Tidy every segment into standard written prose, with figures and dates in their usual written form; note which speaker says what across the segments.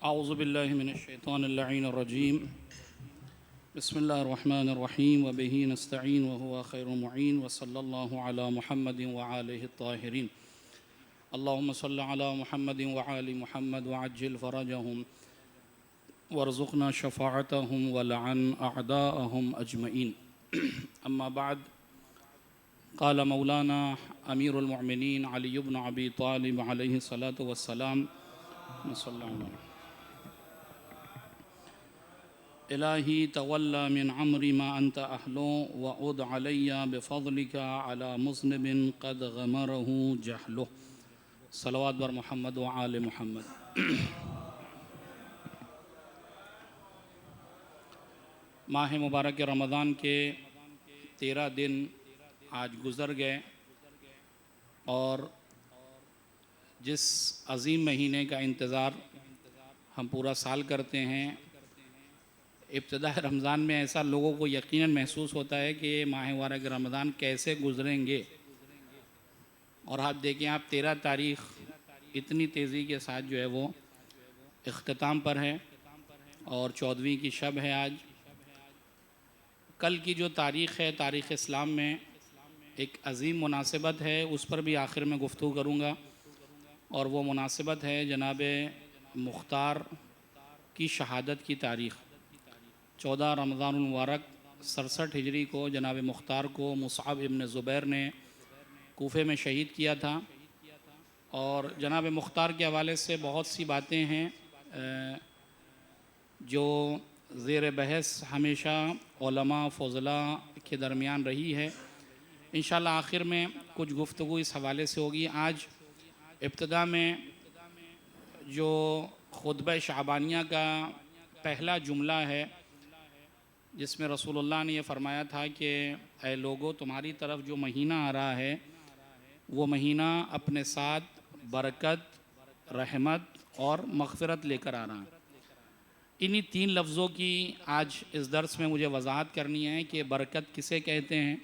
Speaker 1: आऊज़ुबिल्लाहि मिनश्शैतानिर्रजीम बिस्मिल्लाहिर्रहमानिर्रहीम व बिही नस्तईन व हुवा खैरुल मुईन व सल्लल्लाहु अला मुहम्मदिन व आलिहि त्ताहिरीन अल्लाहुम्मा सल्लि अला मुहम्मदिन व आलि मुहम्मद व अज्जिल फ़रजहुम वर्ज़ुक़ना शफ़ाअतहुम व लअन अअदाअहुम अजमईन। अम्मा बाद, क़ाल मौलाना अमीरुल मुअमिनीन अली इब्न अबी तालिब अलैहि सलातु वस्सलाम इलाही तवल्ला मिन अमरी मा अंत अहलो व उद अलैया बिफ़ज़लिका अला मुज़निबिन क़द ग़मरहु जहलो। सलवात बर मोहम्मद व आले मोहम्मद। माह मुबारक रमज़ान के 13 दिन आज गुज़र गए और जिस अज़ीम महीने का इंतज़ार हम पूरा साल करते हैं, इब्तिदा रमज़ान में ऐसा लोगों को यकीनन महसूस होता है कि ये माह मुबारक रमज़ान कैसे गुज़रेंगे। और आप देखें, आप 13 तारीख़ इतनी तेज़ी के साथ जो है वो इख्तिताम पर है और 14वीं की शब है आज। कल की जो तारीख़ है, तारीख़ इस्लाम में एक अज़ीम मुनासिबत है, उस पर भी आखिर में गुफ्तगू करूँगा। और वो मुनासिबत है जनाब मुख्तार की शहादत की तारीख़। 14 रमज़ानुल मुबारक 67 हिजरी को जनाब मुख्तार को मुसअब इब्न ज़ुबैर ने कूफ़े में शहीद किया था। और जनाब मुख्तार के हवाले से बहुत सी बातें हैं जो ज़ेर बहस हमेशा उलमा फ़ज़ला के दरमियान रही है। इंशाअल्लाह आखिर में कुछ गुफ्तगू इस हवाले से होगी। आज इब्तिदा में जो खुतबा शाबानिया का पहला जुमला है, जिसमें रसूलुल्लाह ने यह फ़रमाया था कि ऐ लोगो, तुम्हारी तरफ जो महीना आ रहा है वो महीना अपने साथ बरकत, रहमत और मग़फ़िरत लेकर आ रहा है। इन्हीं 3 लफ्ज़ों की आज इस दर्स में मुझे वज़ाहत करनी है कि बरकत किसे कहते हैं,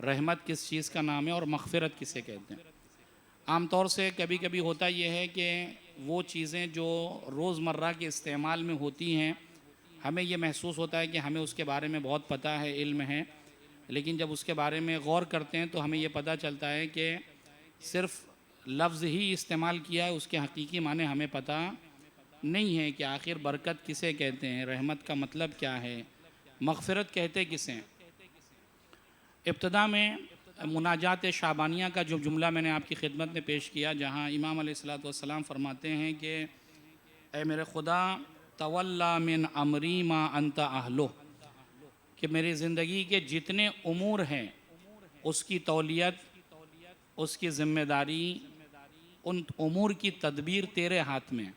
Speaker 1: रहमत किस चीज़ का नाम है और मग़फ़िरत किसे कहते हैं। आम तौर से कभी कभी होता यह है कि वो चीज़ें जो रोज़मर्रा के इस्तेमाल में होती हैं, हमें ये महसूस होता है कि हमें उसके बारे में बहुत पता है, इल्म है, लेकिन जब उसके बारे में गौर करते हैं तो हमें ये पता चलता है कि सिर्फ़ लफ्ज़ ही इस्तेमाल किया है, उसके हकीकी माने हमें पता नहीं है कि आखिर बरकत किसे कहते हैं, रहमत का मतलब क्या है, मग़फ़िरत कहते किसे हैं। इब्तिदा में मुनाजात शाबानिया का जो जुमला मैंने आपकी खिदमत में पेश किया, जहाँ इमाम अलैहिस्सलातु वस्सलाम फरमाते हैं कि ऐ मेरे खुदा, तवल्ला मिन अमरी मा अंत अहलो, कि मेरी ज़िंदगी के जितने उमूर हैं उसकी तौलियत, उसकी ज़िम्मेदारी, उन उमूर की तदबीर तेरे हाथ में।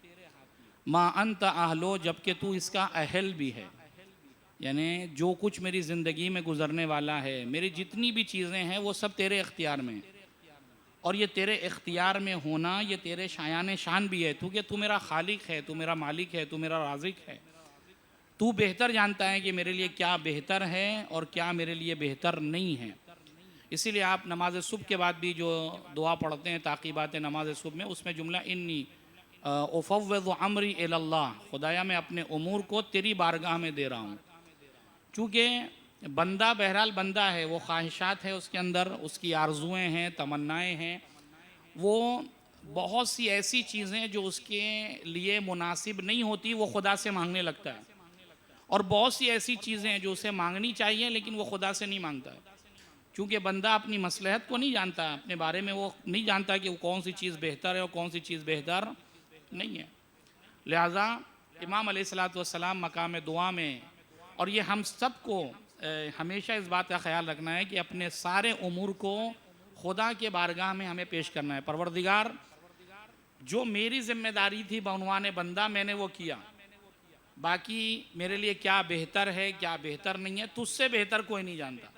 Speaker 1: मा अंत अहलो, जबकि तू इसका अहल भी है। यानी जो कुछ मेरी ज़िंदगी में गुज़रने वाला है, मेरी जितनी भी चीज़ें हैं वो सब तेरे इख्तियार में। और ये तेरे इख्तियार में होना ये तेरे शायान शान भी है, क्योंकि तू मेरा खालिक है, तू मेरा मालिक है, तू मेरा राज़िक है। तू बेहतर जानता है कि मेरे लिए क्या बेहतर है और क्या मेरे लिए बेहतर नहीं है। इसीलिए आप नमाज सुबह के बाद भी जो दुआ पढ़ते हैं, ताक़ीबात नमाज सुबह में, उसमें जुमला इन्नी उफ़व्विज़ु अमरी इलल्लाह, खुदाया मैं अपने उमूर को तेरी बारगाह में दे रहा हूँ। चूँकि बंदा बहरहाल बंदा है, वो ख्वाहिशात है उसके अंदर, उसकी आरज़ुएँ हैं, तमन्नाएँ हैं, वो बहुत सी ऐसी चीज़ें जो उसके लिए मुनासिब नहीं होती वो खुदा से मांगने लगता है, और बहुत सी ऐसी चीज़ें हैं जो उसे मांगनी चाहिए लेकिन वो खुदा से नहीं मांगता है। क्योंकि बंदा अपनी मसलहत को नहीं जानता, अपने बारे में वो नहीं जानता कि वो कौन सी चीज़ बेहतर है और कौन सी चीज़ बेहतर नहीं है। लिहाजा इमाम अलैहिस्सलातु वस्सलाम मकाम दुआ में, और ये हम सब को हमेशा इस बात का ख्याल रखना है कि अपने सारे उमूर को खुदा के बारगाह में हमें पेश करना है। परवरदिगार, जो मेरी ज़िम्मेदारी थी बउनवाने बंदा, मैंने वो किया, बाकी मेरे लिए क्या बेहतर है क्या बेहतर नहीं है तुझसे बेहतर कोई नहीं जानता।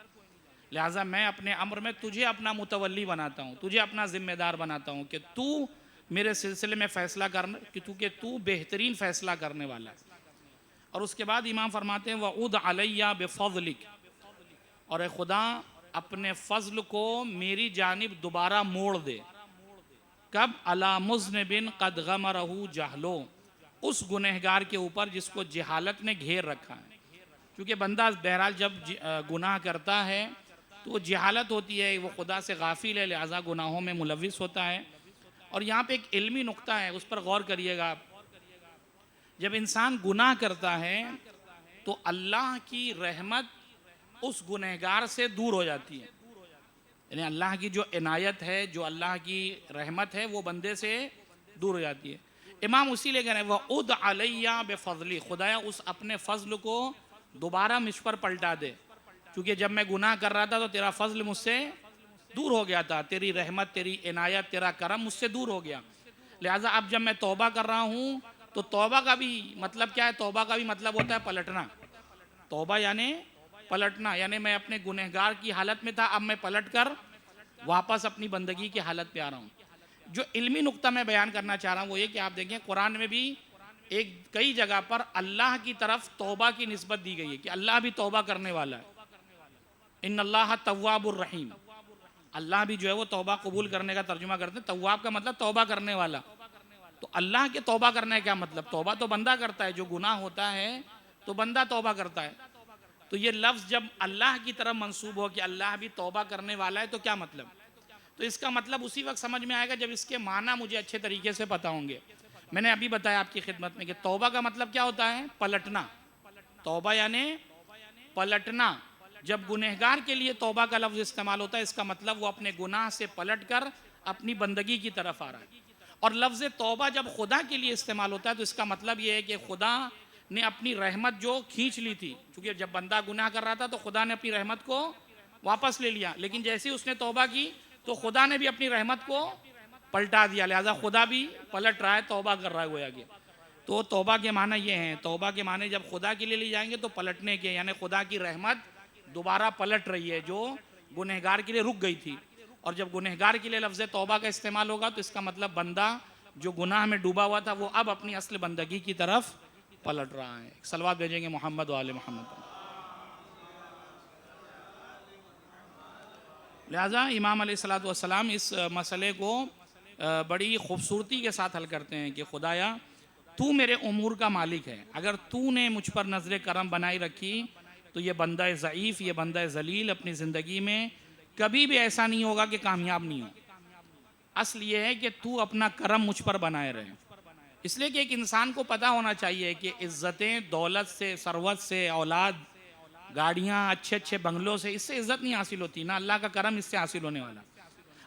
Speaker 1: लिहाजा मैं अपने अम्र में तुझे अपना मुतवल्ली बनाता हूँ, तुझे अपना ज़िम्मेदार बनाता हूँ कि तू मेरे सिलसिले में फ़ैसला करना, क्योंकि तू बेहतरीन फ़ैसला करने वाला है। और उसके बाद इमाम फरमाते हैं वउद अलैया बिफ़ज़लिक, और ए खुदा अपने फ़ज़ल को मेरी जानिब दोबारा मोड़ दे। कब? अला मुज़निबिन क़द ग़मरहु जहलो, उस गुनहगार के ऊपर जिसको जहालत ने घेर रखा है। क्योंकि बंदा बहरहाल जब गुनाह करता है तो वो जहालत होती है, वो खुदा से गाफिल है, लिहाजा गुनाहों में मुलविस होता है। और यहाँ पे एक इल्मी नुक्ता है, उस पर गौर करिएगा आप। जब इंसान गुनाह करता है तो अल्लाह की रहमत उस गुनहगार से दूर हो जाती है। यानी अल्लाह की जो इनायत है, जो अल्लाह की रहमत है, वो बंदे से दूर हो जाती है। इमाम उसी ले गए वह उद अलैया बेफजली, खुदाया उस अपने फजल को दोबारा मुझ पर पलटा दे, क्योंकि जब मैं गुनाह कर रहा था तो तेरा फजल मुझसे दूर हो गया था, तेरी रहमत, तेरी इनायत, तेरा करम मुझसे दूर हो गया। लिहाजा अब जब मैं तौबा कर रहा हूँ तो तौबा का भी मतलब क्या है? तौबा का भी मतलब होता है पलटना। तौबा यानी पलटना, यानी मैं अपने गुनहगार की हालत में था, अब मैं पलट कर वापस अपनी बंदगी की हालत पे आ रहा हूँ। जो इल्मी नुक्ता मैं बयान करना चाह रहा हूँ वो ये कि आप देखें कुरान में भी एक कई जगह पर अल्लाह की तरफ तौबा की निस्बत दी गई है कि अल्लाह भी तौबा करने वाला है। इन्नल्लाह तव्वाबुर रहीम, अल्लाह भी जो है वो तौबा कबूल करने का तर्जुमा करते हैं। तव्वाब का मतलब तौबा करने वाला। तो अल्लाह के तौबा करने का क्या मतलब? तौबा तो बंदा करता है, जो गुनाह होता है तो बंदा तौबा करता है। तो ये लफ्ज़ जब अल्लाह की तरफ मंसूब हो कि अल्लाह भी तौबा करने वाला है तो क्या मतलब? तो इसका मतलब उसी वक्त समझ में आएगा जब इसके माना मुझे अच्छे तरीके से पता होंगे। मैंने अभी बताया आपकी खिदमत में कि तौबा का मतलब क्या होता है? पलटना। तौबा यानी पलटना। जब गुनहगार के लिए तौबा का लफ्ज़ इस्तेमाल होता है, इसका मतलब वो अपने गुनाह से पलट कर अपनी बंदगी की तरफ आ रहा है। और लफ्ज़ तौबा जब खुदा के लिए इस्तेमाल होता है तो इसका मतलब ये है कि खुदा ने अपनी रहमत जो खींच ली थी, क्योंकि जब बंदा गुनाह कर रहा था तो खुदा ने अपनी रहमत को वापस ले लिया, लेकिन जैसे ही उसने तौबा की तो खुदा ने भी अपनी रहमत को पलटा दिया। लिहाजा खुदा भी पलट रहा है, तौबा कर रहा है गोया कि। तो तौबा के माने ये हैं। तौबा के माने जब खुदा के लिए ले जाएंगे तो पलटने के, यानी खुदा की रहमत दोबारा पलट रही है जो गुनहगार के लिए रुक गई थी। और जब गुनहगार के लिए लफ्ज़ तौबा का इस्तेमाल होगा तो इसका मतलब बंदा जो गुनाह में डूबा हुआ था वो अब अपनी असल बंदगी की तरफ पलट रहा है। सलवात भेजेंगे मोहम्मद वाले मोहम्मद। लिहाजा इमाम अलैहिस्सलातु वस्सलाम इस मसले को बड़ी ख़ूबसूरती के साथ हल करते हैं कि खुदाया तू मेरे उमूर का मालिक है, अगर तूने मुझ पर नज़र करम बनाई रखी तो ये बंदा ज़ईफ़, ये बंदा ज़लील अपनी ज़िंदगी में कभी भी ऐसा नहीं होगा कि कामयाब नहीं हो। असल ये है कि तू अपना करम मुझ पर बनाए रहे। इसलिए कि एक इंसान को पता होना चाहिए कि इज़्ज़तें दौलत से, सरवत से, औलाद, गाड़ियाँ, अच्छे अच्छे बंगलों से, इससे इज़्ज़त नहीं हासिल होती ना। अल्लाह का करम इससे हासिल होने वाला।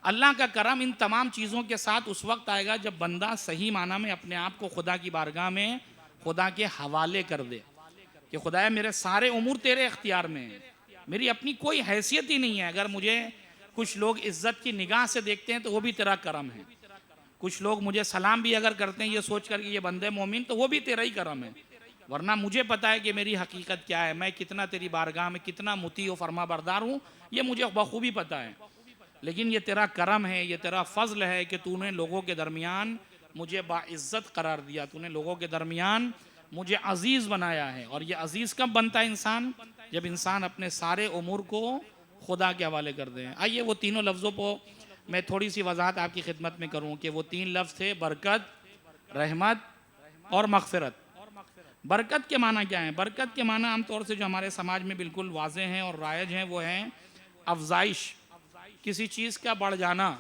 Speaker 1: अल्लाह का करम इन तमाम चीज़ों के साथ उस वक्त आएगा जब बंदा सही माना में अपने आप को खुदा की बारगाह में खुदा के हवाले कर दे कि खुदाया मेरे सारे उमूर तेरे इख्तियार में हैं, मेरी अपनी कोई हैसियत ही नहीं है। अगर मुझे कुछ लोग इज़्ज़त की निगाह से देखते हैं तो वो भी तेरा करम है। कुछ लोग मुझे सलाम भी अगर करते हैं ये सोच कर कि ये बंदे मोमिन, तो वो भी तेरा ही करम है। वरना मुझे पता है कि मेरी हकीकत क्या है, मैं कितना तेरी बारगाह में कितना मुती व फरमा बरदार हूँ, ये मुझे बखूबी पता है। लेकिन ये तेरा करम है, ये तेरा फजल है कि तूने लोगों के दरमियान मुझे बाइज़्ज़त करार दिया, तूने लोगों के दरमियान मुझे अज़ीज़ बनाया है। और ये अज़ीज़ कब बनता है इंसान? जब इंसान अपने सारे उमूर को खुदा के हवाले कर दे। आइए वो तीनों लफ्ज़ों को मैं थोड़ी सी वजाहत आपकी खिदमत में करूँ कि वो तीन लफ्ज़ थे बरकत, रहमत और मग़फ़िरत। बरकत के माना क्या है? बरकत के माना आमतौर से जो हमारे समाज में बिल्कुल वाज़ेह हैं और राइज हैं वो हैं अफजाइश, किसी चीज़ का बढ़ जाना,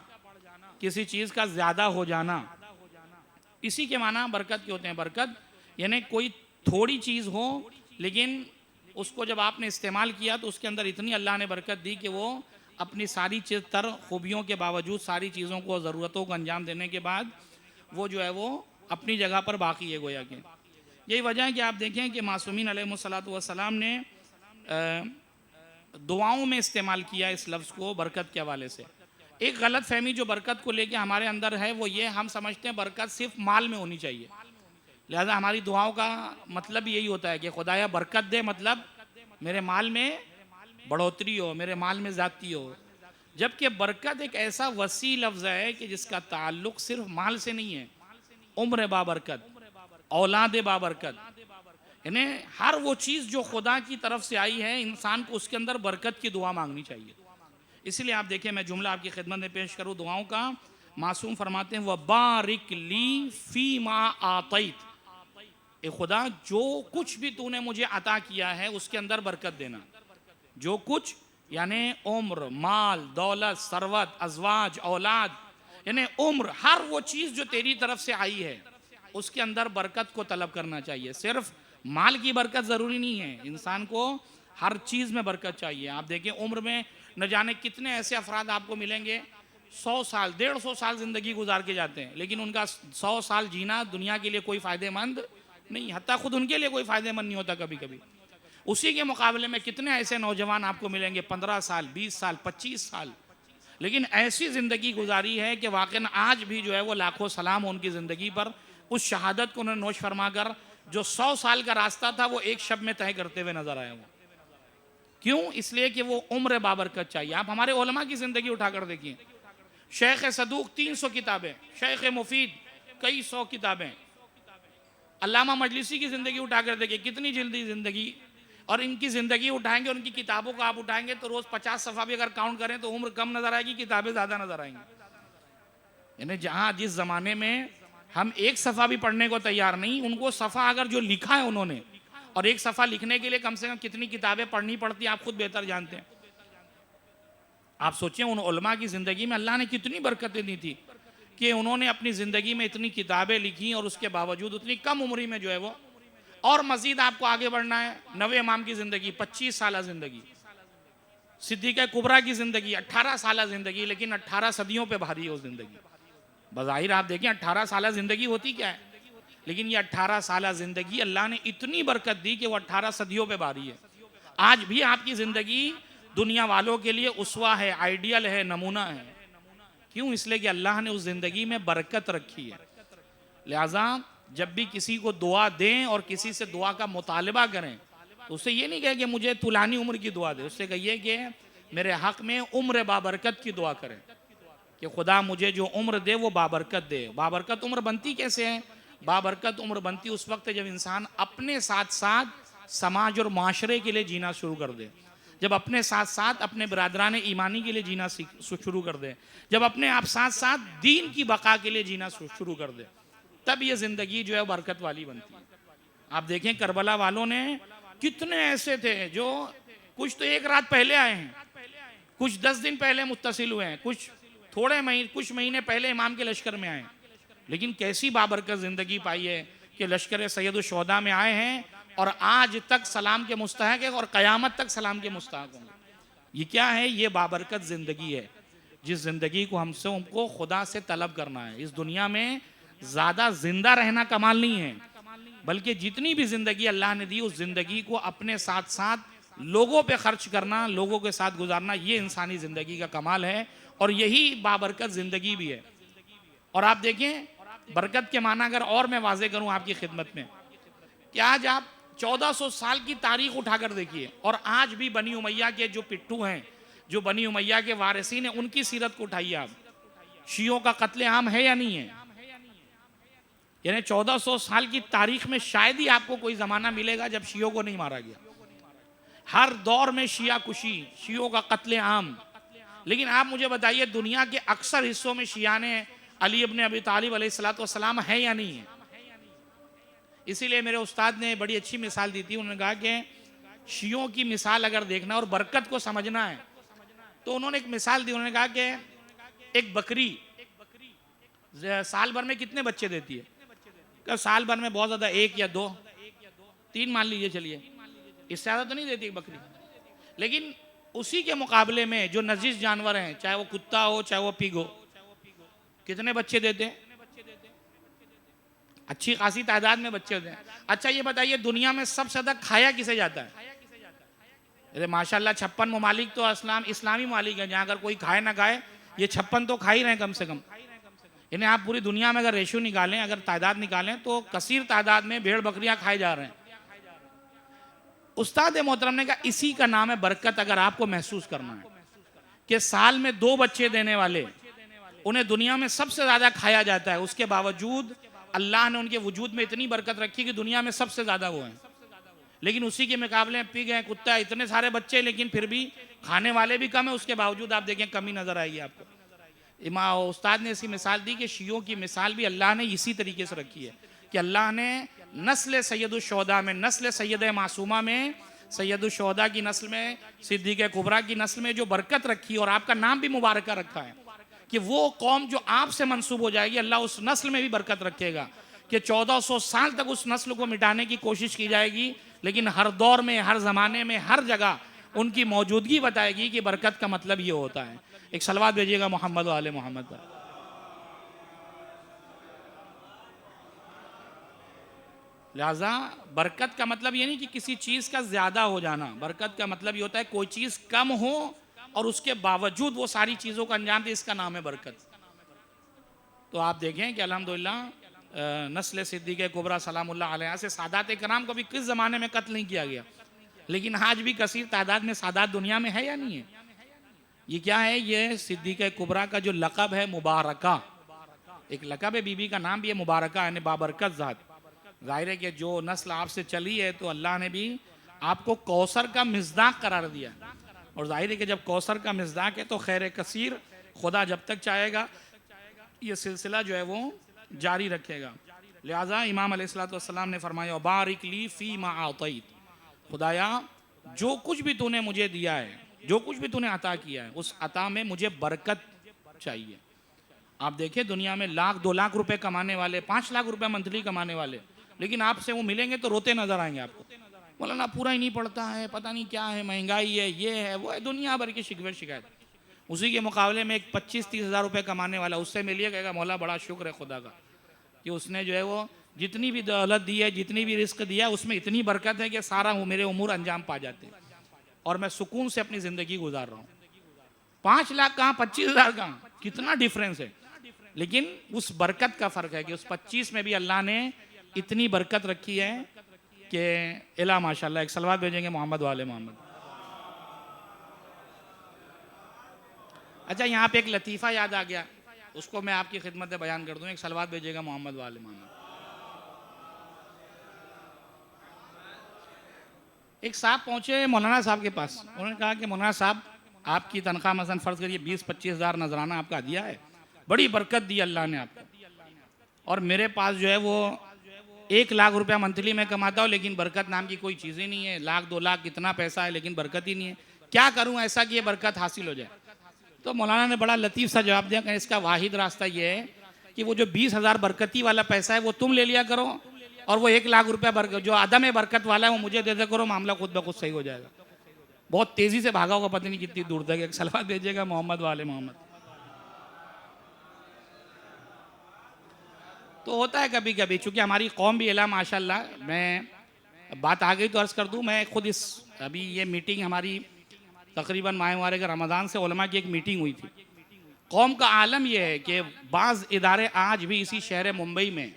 Speaker 1: किसी चीज़ का ज़्यादा हो जाना, इसी के माना बरकत के होते हैं। बरकत यानी कोई थोड़ी चीज़ हो लेकिन उसको जब आपने इस्तेमाल किया तो उसके अंदर इतनी अल्लाह ने बरकत दी कि वो अपनी सारी चीज़ तर खूबियों के बावजूद, सारी चीज़ों को, ज़रूरतों को अंजाम देने के बाद वो जो है वो अपनी जगह पर बाकी है गोया के। यही वजह है कि आप देखें कि मासूमीन अलैहिस्सलातु वस्सलाम ने दुआओं में इस्तेमाल किया इस लफ्ज़ को बरकत के हवाले से। एक गलत फहमी जो बरकत को लेके हमारे अंदर है वो ये, हम समझते हैं बरकत सिर्फ माल में होनी चाहिए। लिहाजा हमारी दुआओं का मतलब यही होता है कि खुदाया बरकत दे, मतलब मेरे माल में बढ़ोतरी हो, मेरे माल में ज़्यादती हो। जबकि बरकत एक ऐसा वसी लफ्ज़ है कि जिसका ताल्लुक़ सिर्फ माल से नहीं है। उम्र बाबरकत, औलाद बाबरकत, यानी हर वो चीज़ जो खुदा की तरफ से आई है इंसान को उसके अंदर बरकत की दुआ मांगनी चाहिए। इसलिए आप देखें, मैं जुमला आपकी खिदमत में पेश करूँ दुआओं का। मासूम फरमाते हैं वह बारिक ली फ़ी मा आतैत, ए खुदा, जो कुछ भी तूने मुझे अता किया है उसके अंदर बरकत देना। जो कुछ यानी उम्र, माल, दौलत, सरवत, अजवाज, औलाद, यानी उम्र, हर वो चीज़ जो तेरी तरफ से आई है उसके अंदर बरकत को तलब करना चाहिए। सिर्फ माल की बरकत ज़रूरी नहीं है, इंसान को हर चीज़ में बरकत चाहिए। आप देखें, उम्र में न जाने कितने ऐसे अफराद आपको मिलेंगे 100 साल, 150 साल ज़िंदगी गुजार के जाते हैं, लेकिन उनका 100 साल जीना दुनिया के लिए कोई फ़ायदेमंद नहीं, हत्ता खुद उनके लिए कोई फ़ायदेमंद नहीं होता कभी कभी। उसी के मुकाबले में कितने ऐसे नौजवान आपको मिलेंगे 15 साल, 20 साल, 25 साल, लेकिन ऐसी ज़िंदगी गुजारी है कि वाकई आज भी जो है वो लाखों सलाम उनकी ज़िंदगी पर, उस शहादत को उन्होंने नोश फरमा कर जो 100 साल का रास्ता था वो एक शब में तय करते हुए नजर आए। वो क्यों? इसलिए कि वो उम्र बाबरकत चाहिए। आप हमारे उलमा की ज़िंदगी उठाकर देखिए, शेख सदूक 300 किताबें, शेख मुफीद कई 100 किताबें, अल्लामा मजलिसी की ज़िंदगी उठाकर देखिए कितनी जल्दी ज़िंदगी, और इनकी ज़िंदगी उठाएंगे, उनकी किताबों को आप उठाएंगे तो रोज़ 50 सफ़ा भी अगर काउंट करें तो उम्र कम नज़र आएगी, किताबें ज़्यादा नज़र आएंगी। यानी जहाँ जिस ज़माने में हम एक सफ़ा भी पढ़ने को तैयार नहीं, उनको सफ़ा अगर जो लिखा है उन्होंने, और एक सफ़ा लिखने के लिए कम से कम कितनी किताबें पढ़नी पड़ती है आप खुद बेहतर जानते हैं। आप सोचिए उन उलमा की ज़िंदगी में अल्लाह ने कितनी बरकतें दी थी कि उन्होंने अपनी ज़िंदगी में इतनी किताबें लिखी और उसके बावजूद उतनी कम उम्र में जो है वो, और मज़ीद आपको आगे बढ़ना है, नवे इमाम की ज़िंदगी 25 साल ज़िंदगी, सिद्दीक़ कुबरा की ज़िंदगी 18 साल ज़िंदगी, लेकिन 18 सदियों पे भारी है वो ज़िंदगी। बज़ाहिर आप देखें 18 साल ज़िंदगी होती क्या है, लेकिन ये 18 साल ज़िंदगी अल्लाह ने इतनी बरकत दी कि वो 18 सदियों पे भारी है। आज भी आपकी ज़िंदगी दुनिया वालों के लिए उसवा है, आइडियल है, नमूना है। क्यों? इसलिए कि अल्लाह ने उस ज़िंदगी में बरकत रखी है। लिहाजा जब भी किसी को दुआ दें और किसी से दुआ का मुतालबा करें तो उससे ये नहीं कहे कि मुझे तुलानी उम्र की दुआ दे, उससे कहिए कि मेरे हक़ में उम्र बाबरकत की दुआ करें कि खुदा मुझे जो उम्र दे वो बाबरकत दे। बाबरकत उम्र बनती कैसे है? बाबरकत उम्र बनती उस वक्त जब इंसान अपने साथ साथ समाज और माशरे के लिए जीना शुरू कर दे, जब अपने साथ साथ अपने बरादरान ईमानी के लिए जीना शुरू कर दे, जब अपने आप साथ साथ दीन की बका के लिए जीना शुरू कर दे, तब ये ज़िंदगी जो है बरकत वाली बनती है। आप देखें करबला वालों ने कितने ऐसे थे जो कुछ तो एक रात पहले आए हैं, कुछ 10 दिन पहले मुत्तसिल हुए हैं, कुछ कुछ महीने पहले इमाम के लश्कर में आए, लेकिन कैसी बाबरकत ज़िंदगी पाई है कि लश्कर सैयद शुहदा में आए हैं और आज तक सलाम के मुस्तहक है और क़यामत तक सलाम के मुस्तहक होंगे। ये क्या है? ये बाबरकत ज़िंदगी है, जिस ज़िंदगी को हमको खुदा से तलब करना है। इस दुनिया में ज़्यादा जिंदा रहना कमाल नहीं है, बल्कि जितनी भी ज़िंदगी अल्लाह ने दी उस ज़िंदगी को अपने साथ साथ लोगों पे खर्च करना, लोगों के साथ गुजारना, ये इंसानी ज़िंदगी का कमाल है और यही बाबरकत ज़िंदगी भी है। और आप देखें बरकत के माना अगर और मैं वाजे करूं आपकी खिदमत में कि आज आप 1400 साल की तारीख उठाकर देखिए और आज भी बनी उमैया के जो पिट्ठू हैं, जो बनी उमैया के वारिसीन हैं, उनकी सीरत को उठाइए आप। शियों का कत्ले आम है या नहीं है? यानी 1400 साल की तारीख में शायद ही आपको कोई ज़माना मिलेगा जब शियों को नहीं मारा गया। हर दौर में शिया कुशी, शियों का कत्ले आम। लेकिन आप मुझे बताइए दुनिया के अक्सर हिस्सों में शिया ने अली इब्न अबी तालिब अलैहिस्सलाम है या नहीं है? इसीलिए मेरे उस्ताद ने बड़ी अच्छी मिसाल दी थी, उन्होंने कहा कि शियों की मिसाल अगर देखना और बरकत को समझना है तो उन्होंने एक मिसाल दी। उन्होंने कहा कि एक बकरी साल भर में कितने बच्चे देती है? क्या साल भर में बहुत ज़्यादा 1 या 2, 3 मान लीजिए, चलिए, इससे ज़्यादा तो नहीं देती एक बकरी। लेकिन उसी के मुकाबले में जो नजीस जानवर हैं, चाहे वो कुत्ता हो चाहे वो पिग हो, कितने बच्चे देते हैं? अच्छी खासी तादाद में बच्चे होते हैं। अच्छा ये बताइए दुनिया में सबसे ज़्यादा खाया किसे जाता है? अरे माशाल्लाह 56 ममालिक तो इस्लामी ममालिक है जहाँ अगर कोई खाए ना खाए ये 56 तो खा ही रहे हैं कम से कम। यानी आप पूरी दुनिया में अगर रेशियो निकालें, अगर तादाद निकालें तो कसीर तादाद में भेड़ बकरियां खाए जा रहे हैं। उस्ताद मोहतरम ने कहा इसी का नाम है बरकत। अगर आपको महसूस करना है कि साल में 2 बच्चे देने वाले उन्हें दुनिया में सबसे ज़्यादा खाया जाता है, उसके बावजूद अल्लाह ने उनके वजूद में इतनी बरकत रखी कि दुनिया में सबसे ज़्यादा वो हैं। लेकिन उसी के मुकाबले पिग है, कुत्ता है, इतने सारे बच्चे, लेकिन फिर भी खाने वाले भी कम है, उसके बावजूद आप देखें कमी नज़र आएगी आपको। उस्ताद ने इसकी मिसाल दी कि शियों की मिसाल भी अल्लाह ने इसी तरीके से रखी है कि अल्लाह ने नस्ल सैयदुश्शुहदा में, नस्ल सैयद मासूमा में, सैयदुश्शुहदा की नस्ल में, सिद्दीक़ कुबरा की नस्ल में जो बरकत रखी और आपका नाम भी मुबारक रखा है कि वो कौम जो आपसे मंसूब हो जाएगी, अल्लाह उस नस्ल में भी बरकत रखेगा कि 1400 साल तक उस नस्ल को मिटाने की कोशिश की जाएगी, लेकिन हर दौर में, हर ज़माने में, हर जगह उनकी मौजूदगी बताएगी कि बरकत का मतलब ये होता है। एक सलवात भेजिएगा मोहम्मद वाले मोहम्मद पर। लिहाजा बरकत का मतलब ये नहीं कि किसी चीज़ का ज़्यादा हो जाना, बरकत का मतलब ये होता है कोई चीज़ कम हो और उसके बावजूद वो सारी चीज़ों को अंजाम दे, इसका नाम है बरकत। तो आप देखें कि अल्हम्दुलिल्लाह नस्ल सिद्दीक़ कुबरा सलामुल्लाह अलैहा से सादात कराम को भी किस ज़माने में कत्ल नहीं किया गया, लेकिन आज भी कसीर तादाद में सादात दुनिया में है या नहीं है। ये क्या है, ये सिद्दीक़ कुबरा का जो लक़ब है मुबारका, एक लक़ब है, बीबी का नाम भी है मुबारका यानी बाबरकत ज़ात। जाहिर है कि जो नस्ल आपसे चली है तो अल्लाह ने भी आपको कौसर का मिज़दाक़ करार दिया, और जाहिर है कि जब कौसर का मिज़दाक़ है तो खैर कसीर खुदा जब तक चाहेगा ये सिलसिला जो है वो जारी रखेगा। लिहाजा इमाम अलैहिस्सलाम ने फरमाया बारिक ली फ़ी मा आतैत, खुदाया जो कुछ भी तूने मुझे दिया है, जो कुछ भी तूने अता किया है, उस अता में मुझे बरकत चाहिए। आप देखें दुनिया में लाख 2 लाख रुपए कमाने वाले, 5 लाख रुपए मंथली कमाने वाले, लेकिन आपसे वो मिलेंगे तो रोते नजर आएंगे आपको, मौलाना पूरा ही नहीं पड़ता है, पता नहीं क्या है, महंगाई है, ये है वो है, दुनिया भर की शिकवे शिकायत। उसी के मुकाबले में एक 25-30 हज़ार रुपये कमाने वाला उससे मिलिए, कहेगा मौला बड़ा शुक्र है खुदा का कि उसने जो है वो जितनी भी दौलत दी है, जितनी भी रिस्क दिया है, उसमें इतनी बरकत है कि सारा मेरे उमूर अंजाम पा जाते हैं और मैं सुकून से अपनी ज़िंदगी गुजार रहा हूँ। 5 लाख कहाँ, 25,000 कहाँ, कितना डिफरेंस है। लेकिन उस बरकत का फ़र्क है कि उस 25 में भी अल्लाह ने इतनी बरकत रखी है कि इला माशाल्लाह। एक सलवात भेजेंगे मोहम्मद वाले मोहम्मद। अच्छा, यहाँ पे एक लतीफ़ा याद आ गया, उसको मैं आपकी खिदमत में बयान कर दूँ। एक सलवात भेजिएगा मोहम्मद वाले मोहम्मद। एक साहब पहुँचे मौलाना साहब के पास, उन्होंने कहा कि मौलाना साहब आपकी तनख्वाह मसलन फ़र्ज़ करिए 20-25 हज़ार नजराना आपका दिया है, बड़ी बरकत दी अल्लाह ने आपको, और मेरे पास जो है वो 1 लाख रुपया मंथली में कमाता हूँ, लेकिन बरकत नाम की कोई चीज़ ही नहीं है। 1-2 लाख कितना पैसा है, लेकिन बरकत ही नहीं है। क्या करूँ ऐसा कि ये बरकत हासिल हो जाए। तो मौलाना ने बड़ा लतीफ़ सा जवाब दिया कि इसका वाहिद रास्ता ये है कि वो जो 20,000 बरकती वाला पैसा है वो तुम ले लिया करो, और वो 1 लाख रुपया जो आदम बरकत वाला है वो मुझे दे दे करो, मामला खुद ब खुद सही हो जाएगा। बहुत तेज़ी से भागा होगा, पता नहीं कितनी दूर तक। एक सलवात भेजिएगा मोहम्मद वाले मोहम्मद। तो होता है कभी कभी, चूँकि हमारी कौम भी इला माशाल्लाह, मैं बात आ गई तो अर्ज़ कर दूँ, मैं खुद इस अभी ये मीटिंग हमारी तकरीबन माह मुबारक रमज़ान से उलमा की एक मीटिंग हुई थी। कौम का आलम यह है कि बाज़ इदारे आज भी इसी शहर मुंबई में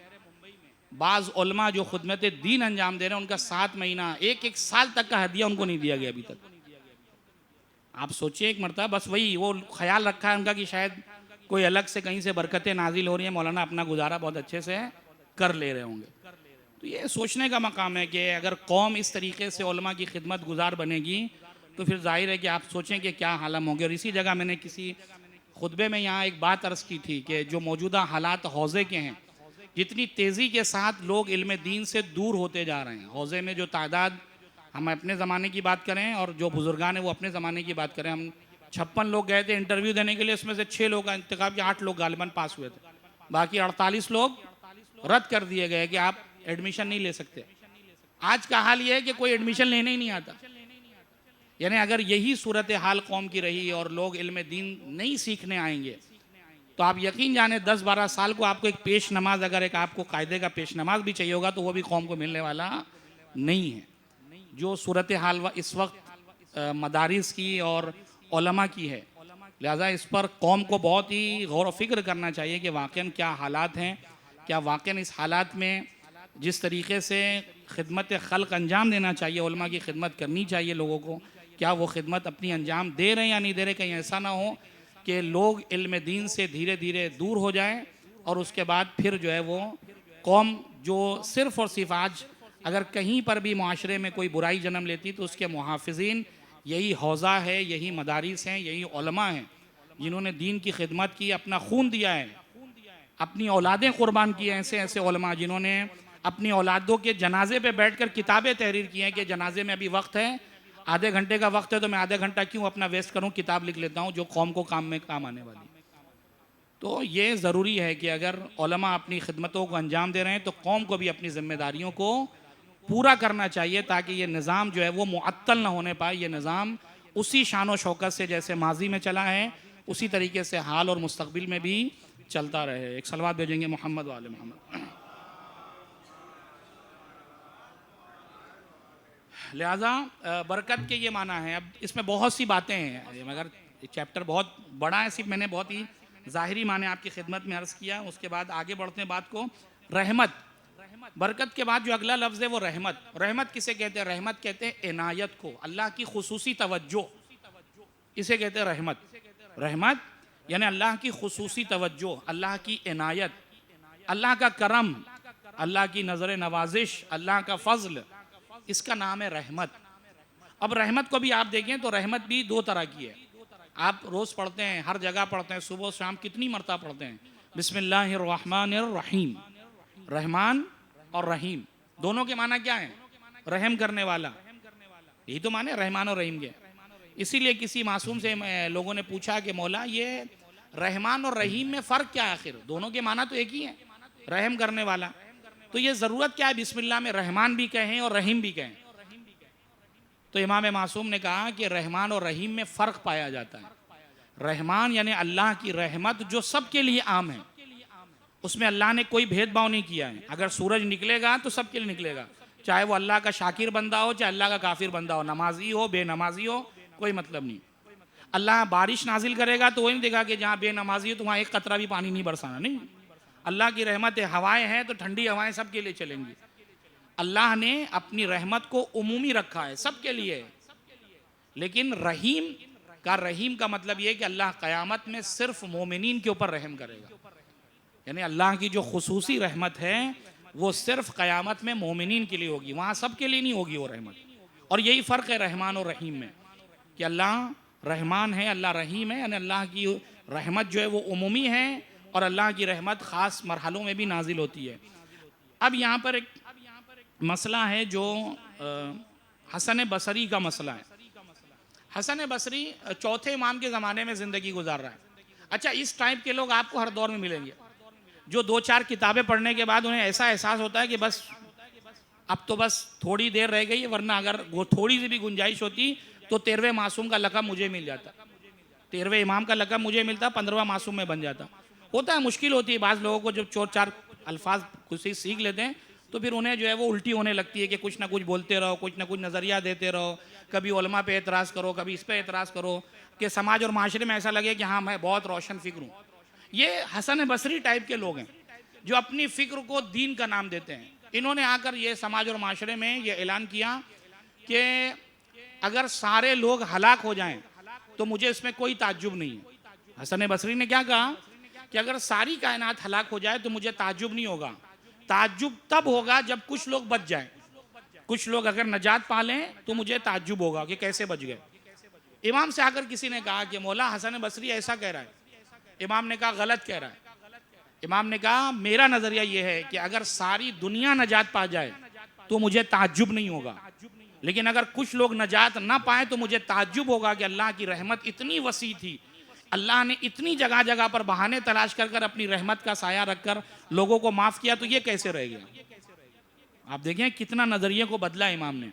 Speaker 1: बाज़ उलमा जो खुदमत दीन अंजाम दे रहे हैं, उनका 7 महीना 1-1 साल तक का हदिया उनको नहीं दिया गया अभी तक। आप सोचिए एक मरतबा, बस वही वो ख्याल रखा है उनका कि शायद कोई अलग से कहीं से बरकतें नाजिल हो रही हैं, मौलाना अपना गुजारा बहुत अच्छे से कर ले रहे होंगे। तो ये सोचने का मकाम है कि अगर कौम इस तरीके से उलमा की खिदमत गुजार बनेगी तो फिर जाहिर है कि आप सोचें कि क्या हालत होंगे। और इसी जगह मैंने किसी खुतबे में यहाँ एक बात अर्ज़ की थी कि जो मौजूदा हालात हौज़े के हैं, जितनी तेज़ी के साथ लोग इल्म दीन से दूर होते जा रहे हैं, हौज़े में जो तादाद, हम अपने ज़माने की बात करें और जो बुज़ुर्गान हैं वो अपने ज़माने की बात करें, हम 56 लोग गए थे इंटरव्यू देने के लिए, उसमें से 6 लोग का इंतखाब किया, 8 लोग गालिबन पास हुए थे, बाकी 48 लोग रद्द कर दिए गए कि आप एडमिशन नहीं ले सकते। आज का हाल ये है कि कोई एडमिशन लेने ही नहीं आता। यानी अगर यही सूरत हाल कौम की रही और लोग इल्म दीन नहीं सीखने आएंगे तो आप यकीन जाने 10-12 साल को आपको एक पेश नमाज, अगर एक आपको कायदे का पेश नमाज भी चाहिए होगा तो वो भी कौम को मिलने वाला नहीं है। जो सूरत हाल इस वक्त मदारिस की और उलमा की है, लिहाजा इस पर कौम को बहुत ही गौर व फिक्र करना चाहिए कि वाक़ई क्या हालात हैं, क्या वाक़ई इस हालात में जिस तरीके से खिदमत खल्क अंजाम देना चाहिए, उलमा की खिदमत करनी चाहिए लोगों को, क्या वो खिदमत अपनी अंजाम दे रहे हैं या नहीं दे रहे। कहीं ऐसा ना हो कि लोग इल्म दीन से धीरे धीरे दूर हो जाएं और उसके बाद फिर जो है वो कौम जो सिर्फ़ और सिर्फ आज अगर कहीं पर भी माशरे में कोई बुराई जन्म लेती तो उसके मुहाफ़िज़ीन यही हौज़ा है, यही मदारिस हैं, यही उलमा हैं जिन्होंने दीन की खिदमत की, अपना खून दिया है, अपनी औलादें कुर्बान की हैं। ऐसे ऐसे उलमा जिन्होंने अपनी औलादों के जनाजे पे बैठकर किताबें तहरीर की हैं कि जनाजे में अभी वक्त है, आधे घंटे का वक्त है, तो मैं आधे घंटा क्यों अपना वेस्ट करूं, किताब लिख लेता हूं जो कौम को काम में काम आने वाली। तो ये ज़रूरी है कि अगर उलमा अपनी खिदमतों को अंजाम दे रहे हैं तो कौम को भी अपनी जिम्मेदारियों को पूरा करना चाहिए, ताकि ये निज़ाम जो है वो मुअत्तल ना होने पाए। ये निज़ाम उसी शान व शौकत से जैसे माजी में चला है उसी तरीके से हाल और मुस्तकबिल में भी चलता रहे। एक सलवात भेजेंगे मोहम्मद वाले मोहम्मद। लिहाजा बरकत के ये माना है। अब इसमें बहुत सी बातें हैं, मगर चैप्टर बहुत बड़ा है, सिर्फ मैंने बहुत ही ज़ाहिरी माने आपकी खिदमत में अर्ज़ किया। उसके बाद आगे बढ़ते हैं बात को। रहमत, बरकत के बाद जो अगला लफ्ज़ है वो रहमत। रहमत किसे कहते हैं? रहमत कहते हैं इनायत को, अल्लाह की खुसूसी तवज्जो, इसे कहते हैं रहमत। रहमत यानी अल्लाह की खुसूसी तवज्जो, अल्लाह की इनायत, अल्लाह का करम, अल्लाह की नज़र नवाजिश, अल्लाह का फ़ज़ल, इसका नाम है रहमत। अब रहमत को भी आप देखें तो रहमत भी दो तरह की है। आप रोज़ पढ़ते हैं, हर जगह पढ़ते हैं, सुबह शाम कितनी मरतबा पढ़ते हैं बिस्मिल्लाहिर्रहमानिर्रहीम। रहमान और रहीम दोनों के माना क्या है? रहम करने वाला, यही तो माने रहमान और रहीम के। इसीलिए किसी मासूम से लोगों ने पूछा कि मौला ये रहमान और रहीम में फ़र्क क्या है? आखिर दोनों के माना तो एक ही है, रहम करने वाला। तो ये ज़रूरत क्या है बिस्मिल्लाह में रहमान भी कहें और रहीम भी कहें? तो इमाम मासूम ने कहा कि रहमान और रहीम में फ़र्क पाया जाता है। रहमान यानी अल्लाह की रहमत जो सबके लिए आम है, उसमें अल्लाह ने कोई भेदभाव नहीं किया है। अगर सूरज निकलेगा तो सबके लिए निकलेगा, चाहे वो अल्लाह का शाकिर बंदा हो, चाहे अल्लाह का काफिर बंदा हो, नमाजी हो, बेनमाजी हो, कोई मतलब नहीं। अल्लाह बारिश नाजिल करेगा तो वही नहीं देगा कि जहाँ बेनमाजी हो तो वहाँ एक कतरा भी पानी नहीं बरसाना, नहीं। अल्लाह की रहमत है, हवाएं हैं तो ठंडी हवाएं सबके लिए चलेंगी। अल्लाह ने अपनी रहमत को उमूमी रखा है, सबके लिए। लेकिन रहीम का मतलब यह कि अल्लाह क़यामत में सिर्फ मोमिनीन के ऊपर रहम करेगा, यानी अल्लाह की जो खुसूसी रहमत है वो सिर्फ क़यामत में मोमिनीन के लिए होगी, वहाँ सबके लिए नहीं होगी वो रहमत। और यही फ़र्क है रहमान और रहीम में, कि अल्लाह रहमान है, अल्लाह रहीम है, यानी अल्लाह की रहमत जो है वो उमूमी है और अल्लाह की रहमत ख़ास मरहलों में भी नाजिल होती है। अब यहाँ पर एक मसला है जो हसन बसरी का मसला है। हसन बसरी चौथे इमाम के ज़माने में ज़िंदगी गुजार रहा है। अच्छा, इस टाइप के लोग आपको हर दौर में मिलेंगे जो दो चार किताबें पढ़ने के बाद उन्हें ऐसा एहसास होता है कि बस अब तो बस थोड़ी देर रह गई है, वरना अगर वो थोड़ी सी भी गुंजाइश होती तो 13वें मासूम का लक़ब मुझे मिल जाता, 13वें इमाम का लक़ब मुझे मिलता, 15वां मासूम में बन जाता। होता है, मुश्किल होती है बाज़ लोगों को, जब चोर चार अल्फाज कुछ सीख लेते हैं तो फिर उन्हें जो है वो उल्टी होने लगती है कि कुछ ना कुछ बोलते रहो, कुछ ना कुछ नज़रिया देते रहो, कभी उलमा पे एतराज़ करो, कभी इस पे एतराज़ करो, कि समाज और माशरे में ऐसा लगे कि हाँ मैं बहुत रोशन फ़िक्र हूँ। ये हसन बसरी टाइप के लोग हैं जो अपनी फ़िक्र को दीन का नाम देते हैं। इन्होंने आकर ये समाज और माशरे में ये ऐलान किया कि अगर सारे लोग हलाक हो जाएं तो मुझे इसमें कोई ताज्जुब नहीं है। हसन बसरी ने क्या कहा कि अगर सारी कायनात हलाक हो जाए तो मुझे ताज्जुब नहीं होगा, ताज्जुब तब होगा जब कुछ लोग बच जाएं, कुछ लोग अगर नजात पा लें तो मुझे ताज्जुब होगा कि कैसे बच गए। इमाम से आकर किसी ने कहा कि मौला हसन बसरी ऐसा कह रहा है। इमाम ने कहा गलत कह रहा है। इमाम ने कहा मेरा नज़रिया ये है कि अगर सारी दुनिया नजात पा जाए तो मुझे ताज्जुब नहीं होगा, लेकिन अगर कुछ लोग नजात ना पाए तो मुझे ताज्जुब होगा कि अल्लाह की रहमत इतनी वसी थी, अल्लाह ने इतनी जगह जगह पर बहाने तलाश कर कर अपनी रहमत का साया रखकर लोगों को माफ़ किया, तो ये कैसे रह गया। आप देखें कितना नज़रिए को बदला इमाम ने,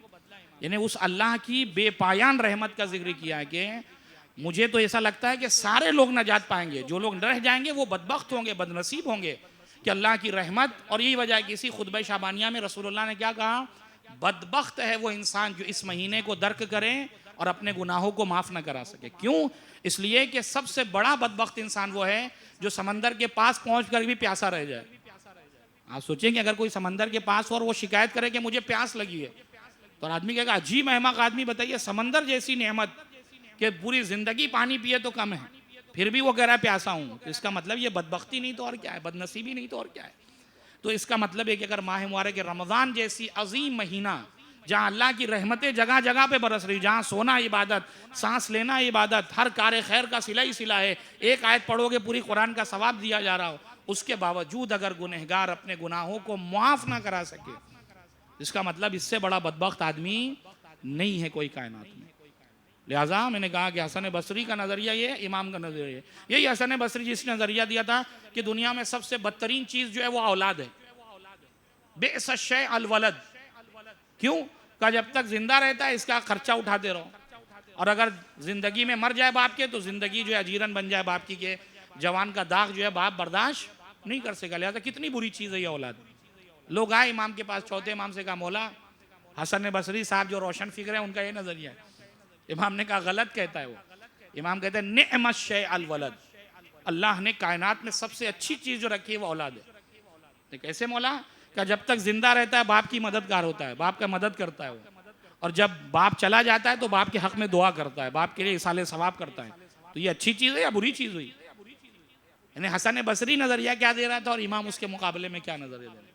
Speaker 1: यानी उस अल्लाह की बेपायान रहमत का जिक्र किया कि मुझे तो ऐसा लगता है कि सारे लोग नजात पाएंगे, जो लोग रह जाएंगे वो बदबख्त होंगे, बदनसीब होंगे कि अल्लाह की रहमत। और यही वजह है कि इसी खुतबा शाबानिया में रसूलुल्लाह ने क्या कहा, बदबख्त है वो इंसान जो इस महीने को दर्क करे और अपने गुनाहों को माफ़ न करा सके। क्यों? इसलिए कि सबसे बड़ा बदबख्त इंसान वो है जो समंदर के पास पहुँच कर भी प्यासा रह जाए। आप सोचें कि अगर कोई समंदर के पास और वो शिकायत करे कि मुझे प्यास लगी है, तो आदमी कहेगा अजीब अहमक आदमी, बताइए समंदर जैसी नेमत कि पूरी ज़िंदगी पानी पिए तो कम है, फिर भी वो कह रहा है प्यासा हूँ, तो इसका मतलब ये बदबख्ती नहीं तो और क्या है, बदनसीबी नहीं तो और क्या है। तो इसका मतलब है कि अगर माह मुबारक रमज़ान जैसी अजीम महीना जहाँ अल्लाह की रहमतें जगह जगह पे बरस रही, जहाँ सोना इबादत, सांस लेना इबादत, हर कार्य खैर का सिला ही सिला है, एक आयत पढ़ोगे पूरी कुरान का सवाब दिया जा रहा हो, उसके बावजूद अगर गुनहगार अपने गुनाहों को मुआफ ना करा सके, इसका मतलब इससे बड़ा बदबख्त आदमी नहीं है कोई कायनात में। लिहाजा मैंने कहा कि हसन बसरी का नज़रिया ये, इमाम का नज़रिया ये, यही हसन बसरी जिसने नज़रिया दिया था कि दुनिया में सबसे बदतरीन चीज़ जो है वो औलाद है। बेअस शै अल वलद, क्यों का जब तक जिंदा रहता है इसका खर्चा उठाते रहो, और अगर जिंदगी में मर जाए बाप के तो जिंदगी जो है अजीरन बन जाए बाप की के, जवान का दाग जो है बाप बर्दाश्त नहीं कर सकेगा। लिहाजा कितनी बुरी चीज़ है ये औलाद। लोग आए इमाम के पास, चौथे इमाम से कहा मौला हसन बसरी साहब जो रोशन फिक्र है उनका ये नज़रिया है। इमाम ने कहा गलत कहता है वो। इमाम कहते हैं निअमत शै अल वलद, अल्लाह ने कायनात में सबसे अच्छी चीज़ जो रखी है वो औलाद है। तो कैसे मौला? का जब तक जिंदा रहता है बाप की मददगार होता है, बाप का मदद करता है वो, और जब बाप चला जाता है तो बाप के हक में दुआ करता है, बाप के लिए इसाले सवाब करता है। तो ये अच्छी चीज़ है या बुरी चीज़ हुई? यानी हसन बसरी नज़रिया क्या दे रहा था और इमाम उसके मुकाबले में क्या नज़रिया दे रहे हैं?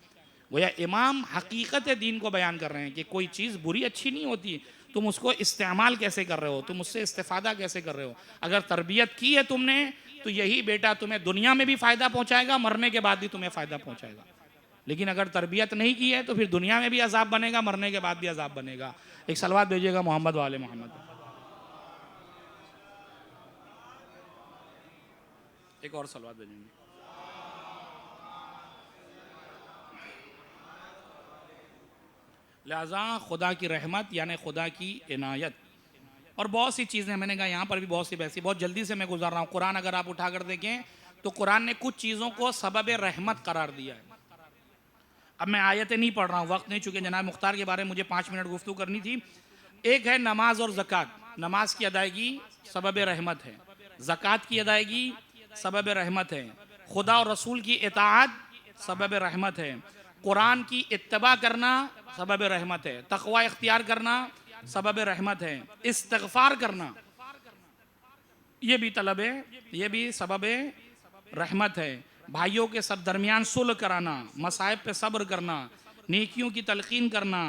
Speaker 1: गोया इमाम हकीकत दीन को बयान कर रहे हैं कि कोई चीज़ बुरी अच्छी नहीं होती, तुम उसको इस्तेमाल कैसे कर रहे हो, तुम उससे इस्तेफादा कैसे कर रहे हो। अगर तरबियत की है तुमने तो यही बेटा तुम्हें दुनिया में भी फ़ायदा पहुँचाएगा, मरने के बाद भी तुम्हें फ़ायदा पहुँचाएगा। लेकिन अगर तरबियत नहीं की है तो फिर दुनिया में भी अजाब बनेगा, मरने के बाद भी अजाब बनेगा। एक सलवात भेजिएगा मोहम्मद वाले मोहम्मद। एक और सलवात भेजेंगे। लिहाजा खुदा की रहमत यानी खुदा की इनायत, और बहुत सी चीज़ें मैंने कहा यहाँ पर भी बहुत सी वैसी, बहुत जल्दी से मैं गुजार रहा हूँ। कुरान अगर आप उठा कर देखें तो कुरान ने कुछ चीज़ों को सबब रहमत करार दिया है। अब मैं आयतें नहीं पढ़ रहा हूँ, वक्त नहीं, चूँकि जनाब मुख्तार के बारे में मुझे 5 मिनट गुफ्तगू करनी थी। एक है नमाज और ज़कात। नमाज की अदायगी सबब रहमत है, ज़कात की अदायगी सबब रहमत है, खुदा और रसूल की इताअत सबब रहमत है, कुरान की इत्तबा करना सबब रहमत है, तक़वा इख्तियार करना सबब रहमत है, इस्तिग़फ़ार करना ये भी तलब है, ये भी सबब रहमत है, भाइयों के सब दरमियान सुलह कराना, मसाइब पे सब्र करना, नेकियों की तलकीन करना,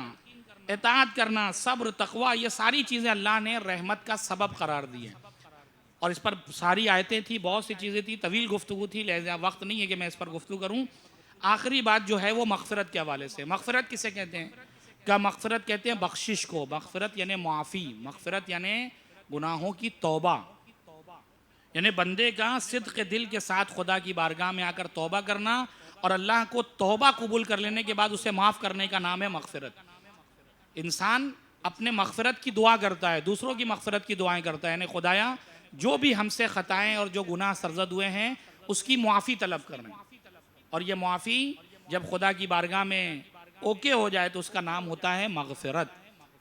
Speaker 1: इताअत करना, सब्र, तक़वा, ये सारी चीज़ें अल्लाह ने रहमत का सबब करार दी है। और इस पर सारी आयतें थी, बहुत सी चीज़ें थी, तवील गुफ्तगू थी, लिहाजा वक्त नहीं है कि मैं इस पर गुफ्तगू करूँ। आखिरी बात जो है वो मग़फ़िरत के हवाले से। मग़फ़िरत किसे कहते हैं? क्या मग़फ़िरत कहते हैं बख्शिश को। मग़फ़िरत यानी मुआफ़ी, मग़फ़िरत यानी गुनाहों की तौबा, यानी बंदे का सिद्क़ दिल के साथ खुदा की बारगाह में आकर तौबा करना, और अल्लाह को तौबा कबूल कर लेने के बाद उसे माफ़ करने का नाम है मग़फ़िरत। इंसान अपने मग़फ़िरत की दुआ करता है, दूसरों की मग़फ़िरत की दुआएं करता है, यानी खुदाया जो भी हमसे ख़ताएँ और जो गुनाह सरज़द हुए हैं उसकी मुआफ़ी तलब करना। और ये मुआफ़ी जब खुदा की बारगाह में ओके हो जाए तो उसका नाम होता है मग़फ़िरत,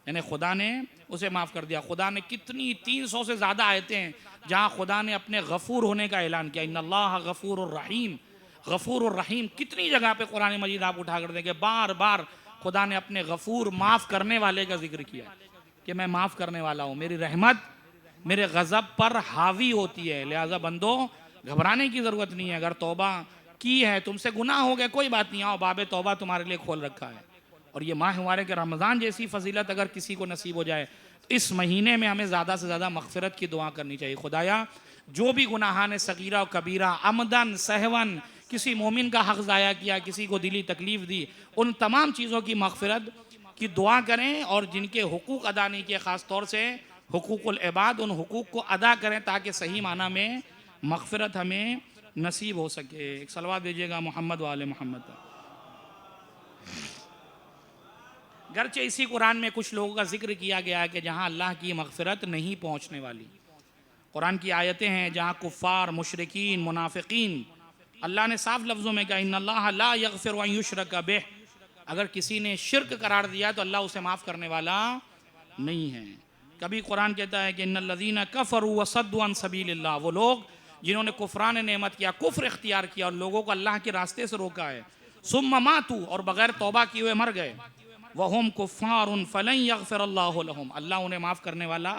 Speaker 1: यानी खुदा ने उसे माफ़ कर दिया। खुदा ने कितनी 300 से ज़्यादा आयतें हैं जहाँ खुदा ने अपने गफ़ूर होने का ऐलान किया। इन्नल्लाह गफ़ूरुर रहीम, गफ़ूरुर रहीम, कितनी जगह पे कुरान मजीद आप उठा कर देंगे, बार बार खुदा ने अपने गफ़ूर, माफ़ करने वाले का जिक्र किया कि मैं माफ़ करने वाला हूँ, मेरी रहमत मेरे गज़ब पर हावी होती है। लिहाजा बंदो घबराने की ज़रूरत नहीं है। अगर तौबा की है, तुमसे गुनाह हो गए, कोई बात नहीं, आओ बाबे तौबा तुम्हारे लिए खोल रखा है। और ये माह मुबारक रमज़ान जैसी फजीलत अगर किसी को नसीब हो जाए तो इस महीने में हमें ज़्यादा से ज़्यादा मग़फ़िरत की दुआ करनी चाहिए। खुदाया जो भी गुनाहान सगीरा और कबीरा, अमदन सहवन, किसी मोमिन का हक़ ज़ाया किया, किसी को दिली तकलीफ़ दी, उन तमाम चीज़ों की मग़फ़िरत की दुआ करें, और जिनके हुकूक अदा नहीं किए, ख़ास तौर से हुकूकुल इबाद, उन हुकूक को अदा करें ताकि सही माना में मग़फ़िरत हमें नसीब हो सके। एक सलवात दीजिएगा मोहम्मद वाले मोहम्मद। गरचे इसी कुरान में कुछ लोगों का जिक्र किया गया है कि जहाँ अल्लाह की मग़फ़िरत नहीं पहुँचने वाली। कुरान की आयतें हैं जहाँ कुफ़ार, मुशरिकीन, मुनाफ़िकीन, अल्लाह ने साफ लफ्ज़ों में कहा इन्नल्लाह ला यग़फ़िरु अन युश्रक बिह, अगर किसी ने शिरक करार दिया तो अल्लाह उसे माफ़ करने वाला नहीं है। कभी कुरान कहता है कि इन्नल्लज़ीना कफ़रू वसद्दू अन सबीलिल्लाह, वो लोग जिन्होंने कुफ़रान नेमत किया, कुफ्र इख्तियार किया और लोगों को अल्लाह के रास्ते से रोका है, सुम्मा मातू, और बग़ैर तौबा किए हुए मर गए, वहुम कुफ़ारुन फ़लन यग़फ़िरल्लाहु लहुम, अल्लाह उन्हें माफ़ करने वाला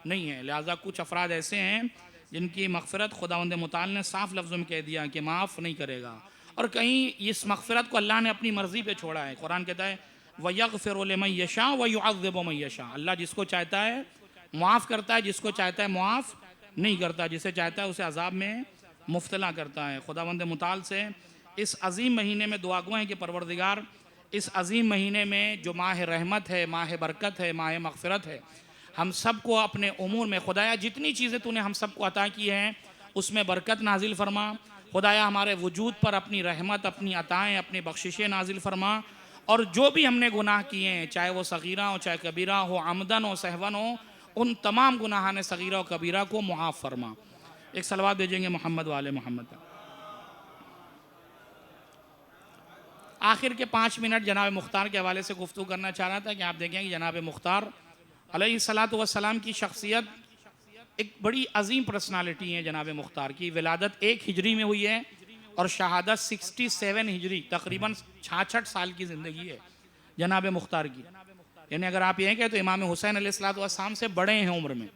Speaker 1: नहीं है। लिहाजा कुछ अफराद ऐसे हैं जिनकी मग़फ़िरत खुदावंद मुताल ने साफ़ लफ्ज़ों में कह दिया कि माफ़ नहीं करेगा, और कहीं इस मग़फ़िरत को अल्लाह ने अपनी मर्ज़ी पे छोड़ा है। कुरान कहता है वयग़फ़िरु लिमन यशा व युअज़्ज़िबु मन यशा, अल्लाह जिसको चाहता है मुआफ़ करता है, जिसको चाहता है मुआफ़ नहीं करता, जिसे चाहता है उसे अज़ाब में मुफ्तला करता है। खुदावंद मुताल से इस अजीम महीने में दुआ गो हैं कि परवरदिगार इस अजीम महीने में जो माह रहमत है, माह बरकत है, माह मग़फ़िरत है, हम सब को अपने उमूर में खुदाया जितनी चीज़ें तूने हम सबको अता की हैं उसमें बरकत नाजिल फरमा। खुदाया हमारे वजूद पर अपनी रहमत, अपनी अताएँ, अपनी बख्शिशें नाजिल फरमा। और जो भी हमने गुनाह किए हैं, चाहे वो सगीरा हो चाहे कबीरा हो, आमदन हो सहवन हो, उन तमाम गुनाहान सगीरा और कबीरा को मुआफ़ फरमा। एक सलवात भेजेंगे मोहम्मद वाले मोहम्मद पर। आखिर के 5 मिनट जनाब मुख्तार के हवाले से गुफ्तगू करना चाह रहा था कि आप देखें कि जनाब मुख्तार अलैहिस्सलातु वस्सलाम की शख्सियत एक बड़ी अजीम पर्सनालिटी है। जनाब मुख्तार की विलादत 1 हिजरी में हुई है और शहादत 67 हिजरी, तकरीबन 66 साल की ज़िंदगी है जनाब मुख्तार की। यानी अगर आप ये कहें तो इमाम हुसैन अलैहिस्सलातु वस्सलाम से बड़े हैं उम्र में,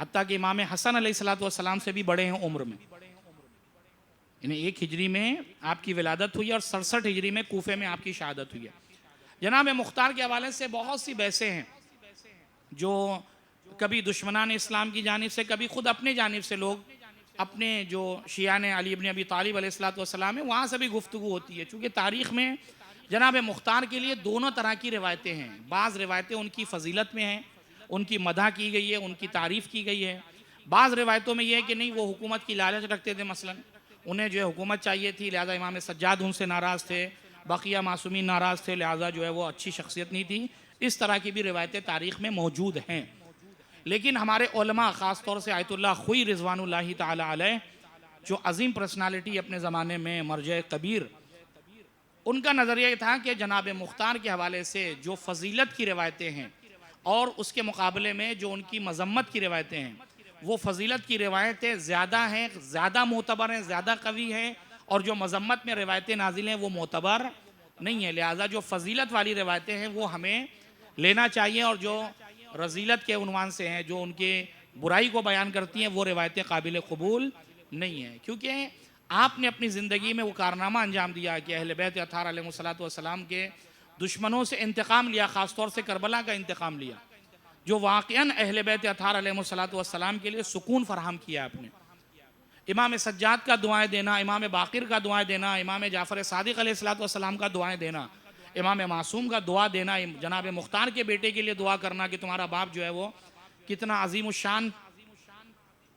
Speaker 1: हत्ता कि इमाम हसन अलैहिस्सलातु वस्सलाम से भी बड़े हैं उम्र में। यानी 1 हिजरी में आपकी विलादत हुई और 67 हिजरी में कूफे में आपकी शहादत हुई है। जनाब मुख्तार के हवाले से बहुत सी बहसें हैं जो कभी दुश्मनान इस्लाम की जानिब से, कभी खुद अपने जानिब से लोग अपने जो शियान अली इब्न अबी तालिब अलैहिस्सलातु वस्सलाम है वहाँ से भी गुफ्तगू होती है। चूँकि तारीख़ में जनाब मुख्तार के लिए दोनों तरह की रिवायतें हैं। बाज़ रिवायतें उनकी फ़जीलत में हैं, उनकी मदह की गई है, उनकी तारीफ़ की गई है। बाज़ रिवायतों में यह है कि नहीं, वो हुकूमत की लालच रखते थे, मसलन उन्हें जो है हुकूमत चाहिए थी, लिहाजा इमाम सज्जाद उनसे नाराज़ थे, बकिया मासूमीन नाराज़ थे, लिहाजा जो है वो अच्छी शख्सियत नहीं थी। इस तरह की भी रिवायतें तारीख़ में मौजूद हैं। लेकिन हमारे उलमा ख़ास तौर से आयतुल्लाह खुई रिज़वानुल्लाहि ताला अलैह जो अजीम पर्सनालिटी अपने ज़माने में मरजे कबीर, उनका नज़रिया ये था कि जनाब मुख्तार के हवाले से जो फ़जीलत की रिवायतें हैं और उसके मुकाबले में जो उनकी मज़म्मत की रिवायतें हैं, वो फ़जीलत की रिवायतें ज़्यादा हैं, ज़्यादा मोतबर हैं, ज़्यादा कवी हैं, और जो मज़म्मत में रिवायतें नाजिल हैं वो मोतबर नहीं है। लिहाजा जो फ़जीलत वाली रिवायतें हैं वो हमें लेना चाहिए, और जो रजीलत के उन्वान से हैं, जो उनके बुराई को बयान करती हैं, वो रिवायतें काबिल कबूल नहीं हैं। क्योंकि आपने अपनी ज़िंदगी में वो कारनामा अंजाम दिया कि अहले बैत अत्हार अलैहिस्सलातु वस्सलाम के दुश्मनों से इंतकाम लिया, ख़ास तौर से करबला का इंतकाम लिया, जो वाक़ईअन अहले बैत अत्हार अलैहिस्सलातु वस्सलाम के लिए सुकून फराहम किया आपने। इमाम सज्जाद का दुआएं देना, इमाम बाक़िर का दुआएं देना, इमाम जाफ़र सादिक़ अलैहिस्सलातु वस्सलाम का दुआएं देना, इमाम मासूम का दुआ देना, जनाब मुख्तार के बेटे के लिए दुआ करना कि तुम्हारा बाप जो है वो कितना अजीम शान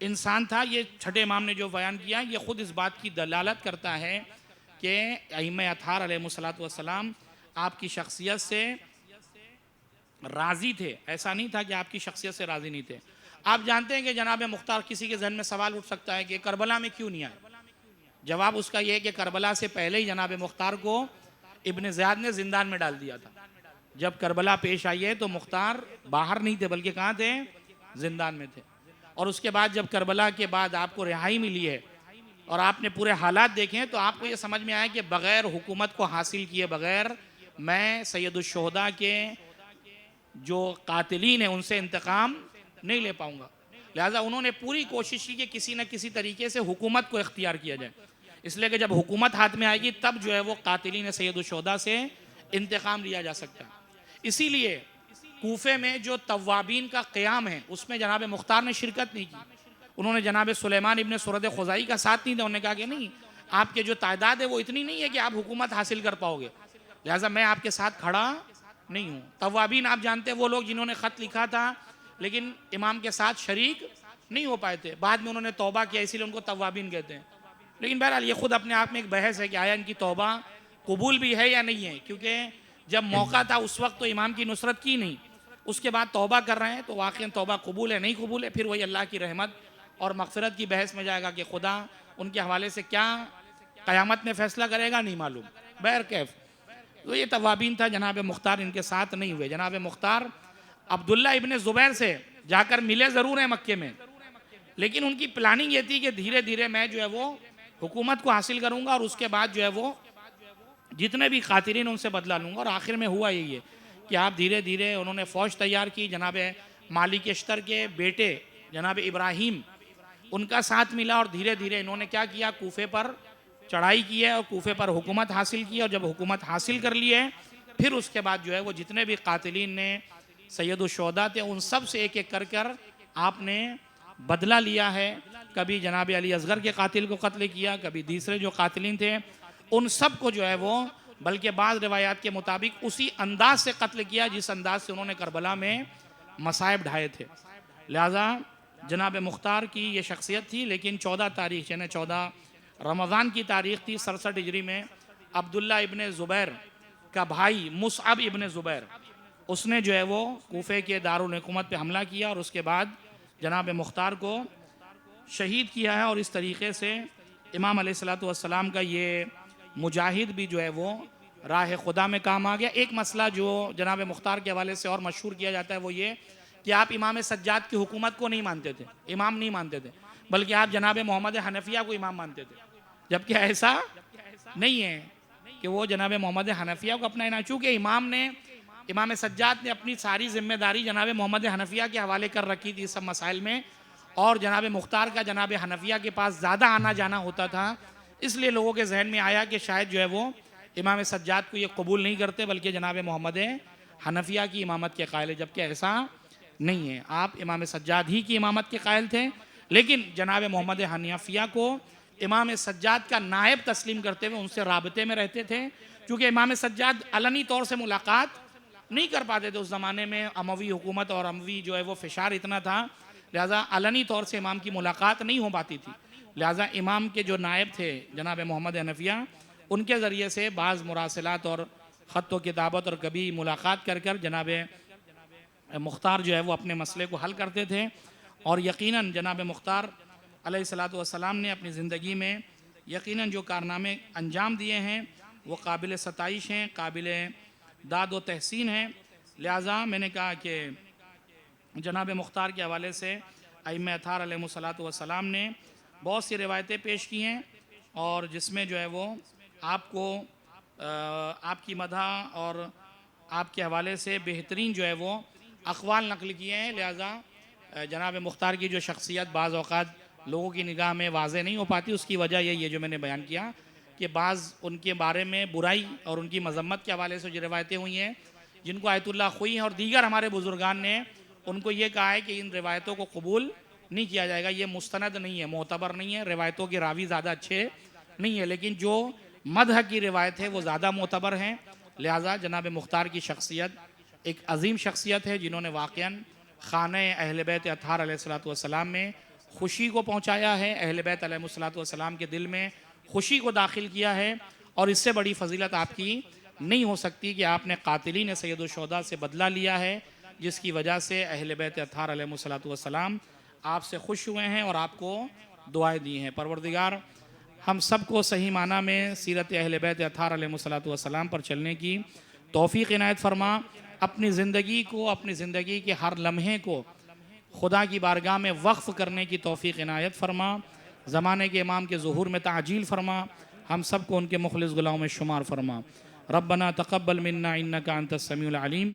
Speaker 1: इंसान था, ये छठे इमाम ने जो बयान किया, ये ख़ुद इस बात की दलालत करता है कि अइम्मा अत्हार अलैहिस्सलातु वस्सलाम आपकी शख्सियत से राज़ी थे। ऐसा नहीं था कि आपकी शख्सियत से राज़ी नहीं थे। आप जानते हैं कि जनाब मुख्तार, किसी के जहन में सवाल उठ सकता है कि करबला में क्यों नहीं आए। जवाब उसका यह है कि करबला से पहले ही जनाब मुख्तार को इब्न ज़ियाद ने ज़िंदान में डाल दिया था। जब करबला पेश आई है तो मुख्तार बाहर नहीं थे, बल्कि कहाँ थे, ज़िंदान में थे। और उसके बाद जब करबला के बाद आपको रिहाई मिली है और आपने पूरे हालात देखे हैं, तो आपको ये समझ में आया कि बग़ैर हुकूमत को हासिल किए बग़ैर मैं सैयदुश्शुहदा के जो कातिलीन हैं उनसे इंतकाम नहीं ले पाऊँगा। लिहाजा उन्होंने पूरी कोशिश की कि किसी न किसी तरीके से हुकूमत को इख्तियार किया जाए, इसलिए कि जब हुकूमत हाथ में आएगी तब जो है वो कातिलीन सैयदुश्शुहदा से इंतकाम लिया जा सकता है। इसीलिए कूफे में जो तव्वाबीन का क़याम है उसमें जनाब मुख्तार ने शिरकत नहीं की। उन्होंने जनाब सुलेमान इब्न सुरद खुज़ाई का साथ नहीं दिया। उन्होंने कहा कि नहीं, आपके जो तादाद है वो इतनी नहीं है कि आप हुकूमत हासिल कर पाओगे, लिहाजा मैं आपके साथ खड़ा नहीं हूँ। तव्वाबीन आप जानते हैं वो लोग जिन्होंने ख़त लिखा था लेकिन इमाम के साथ शरीक नहीं हो पाए थे, बाद में उन्होंने तौबा किया, इसीलिए उनको तव्वाबीन कहते हैं। लेकिन बहरहाल ये ख़ुद अपने आप में एक बहस है कि आया इनकी तौबा कबूल भी है या नहीं है, क्योंकि जब मौका था उस वक्त तो इमाम की नुसरत की नहीं, उसके बाद तौबा कर रहे हैं तो वाक़ई तौबा कबूल है नहीं कबूल है, फिर वही अल्लाह की रहमत और मग़फ़िरत की बहस में जाएगा कि खुदा उनके हवाले से क्या क़यामत में फ़ैसला करेगा नहीं मालूम। बहर कैफ तो ये तवाबीन था, जनाब मुख्तार इनके साथ नहीं हुए। जनाब मुख्तार अब्दुल्ला इब्न ज़ुबैर से जाकर मिले ज़रूर हैं मक्के में, लेकिन उनकी प्लानिंग ये थी कि धीरे धीरे मैं जो है वो हुकूमत को हासिल करूँगा और उसके बाद जो है वो जितने भी कातिलीन उनसे बदला लूँगा। और आखिर में हुआ यही है कि आप धीरे धीरे उन्होंने फ़ौज तैयार की। जनाब मालिक अश्तर के बेटे जनाब इब्राहीम उनका साथ मिला और धीरे धीरे इन्होंने क्या किया, कूफे पर चढ़ाई की है और कूफे पर हुकूमत हासिल की। और जब हुकूमत हासिल कर ली है फिर उसके बाद जो है वो जितने भी कातिलीन ने सैयदुश्शुहदा थे उन सब से एक एक कर कर आपने बदला लिया है। कभी जनाब अली असगर के कातिल को कत्ल किया, कभी दूसरे जो कातिलीन थे उन सब को जो है वो, बल्कि बाद रिवायात के मुताबिक उसी अंदाज से कत्ल किया जिस अंदाज से उन्होंने करबला में मसाइब ढाए थे। लिहाजा जनाब मुख्तार की ये शख्सियत थी। लेकिन 14 तारीख यानी 14 रमज़ान की तारीख थी 67 हिजरी में, अब्दुल्ला इब्ने ज़ुबैर का भाई मुसअब इब्ने ज़ुबैर, उसने जो है वो कूफे के दारुल हुकूमत पे हमला किया और उसके बाद जनाब मुख्तार को शहीद किया है। और इस तरीक़े से इमाम अलैहिस्सलातु वस्सलाम का ये मुजाहिद भी जो है वो राह खुदा में काम आ गया। एक मसला जो जनाब मुख्तार के हवाले से और मशहूर किया जाता है वो ये कि आप इमाम सज्जाद की हुकूमत को नहीं मानते थे, इमाम नहीं मानते थे, बल्कि आप जनाब मोहम्मद हनफिया को इमाम मानते थे। जबकि ऐसा नहीं है कि वो जनाब मोहम्मद हनफिया को अपना ना, चूँकि इमाम सज्जाद ने अपनी सारी जिम्मेदारी जनाब मोहम्मद हनफिया के हवाले कर रखी थी सब मसाइल में, और जनाब मुख्तार का जनाब हनफिया के पास ज़्यादा आना जाना होता था। इसलिए लोगों के जहन में आया कि शायद जो है वो इमाम सज्जाद को ये कबूल नहीं करते बल्कि जनाब मोहम्मद हनफिया की इमामत के कायल है। जबकि ऐसा नहीं है, आप इमाम सज्जाद ही की इमामत के कायल थे, लेकिन जनाब मोहम्मद हनफिया को इमाम सज्जाद का नायब तस्लीम करते हुए उनसे राबते में रहते थे। क्योंकि इमाम सज्जाद अलनी तौर से मुलाकात नहीं कर पाते थे उस ज़माने में, अमवी हुकूमत और अमवी जो है वो फ़िशार इतना था, लिहाजा अलनी तौर से इमाम की मुलाकात नहीं हो पाती थी। लिहाजा इमाम के जो नायब थे जनाब मोहम्मद हनफिया, उनके ज़रिए से बाज़ मुरासलात और ख़त व किताबत और कभी मुलाकात कर कर जनाब मुख्तार जो है वो अपने मसले को हल करते थे। और यकीनन जनाब मुख्तार अलैहिस्सलातु वस्सलाम ने अपनी ज़िंदगी में यकीनन जो कारनामे अंजाम दिए हैं वो काबिल सताइश हैं, काबिल दाद व तहसीन हैं। लिहाजा मैंने कहा कि जनाब मुख्तार के हवाले से अइम्मा अताहार अलैहिमुस्सलातु वस्सलाम ने बहुत सी रिवायतें पेश की हैं, और जिसमें जो है वो आपको आपकी मदह और आपके हवाले से बेहतरीन जो है वो अक़वाल नकल किए हैं। लिहाजा जनाब मुख्तार की जो शख्सियत बाज़ औक़ात लोगों की निगाह में वाज़ेह नहीं हो पाती, उसकी वजह यही है जो मैंने बयान किया कि बाज़ उनके बारे में बुराई और उनकी मज़म्मत के हवाले से जो रिवायतें हुई हैं जिनको आयतुल्लाह ख़ुई हैं और दीगर हमारे बुज़ुर्गान ने उनको ये कहा है कि इन रिवायतों को कबूल नहीं किया जाएगा, ये मुस्तनद नहीं है, मोतबर नहीं है, रिवायतों के रावी ज़्यादा अच्छे नहीं है, लेकिन जो मदह की रिवायत है वो ज़्यादा मोतबर हैं। लिहाजा जनाब मुख्तार की शख्सियत एक अजीम शख्सियत है जिन्होंने वाक़अन ख़ाने अहले बैत अत्हार अलैहिस्सलातु वस्सलाम में खुशी को पहुँचाया है, अहले बैत अलैहिस्सलातु वस्सलाम के दिल में खुशी को दाखिल किया है। और इससे बड़ी फजीलत आपकी नहीं हो सकती कि आपने कातिलीन सैयदुल शुहदा से बदला लिया है, जिसकी वजह से अहले बैत अत्हार अलैहिस्सलातु वस्सलाम आपसे खुश हुए हैं और आपको दुआएं दी हैं। परवरदिगार हम सबको सही माना में सीरत अहले बैत अत्हार अलैहिस्सलातु वस्सलाम पर चलने की तौफ़ीक़ इनायत फरमा। अपनी ज़िंदगी को, अपनी ज़िंदगी के हर लम्हे को खुदा की बारगाह में वक्फ़ करने की तौफ़ीक़ इनायत फरमा। ज़माने के इमाम के ज़ुहूर में ताजील फरमा। हम सबको उनके मुखलिस गुलामों में शुमार फरमा। रब्बना तक़ब्बल मिन्ना इन्नका अंतस समीउल अलीम।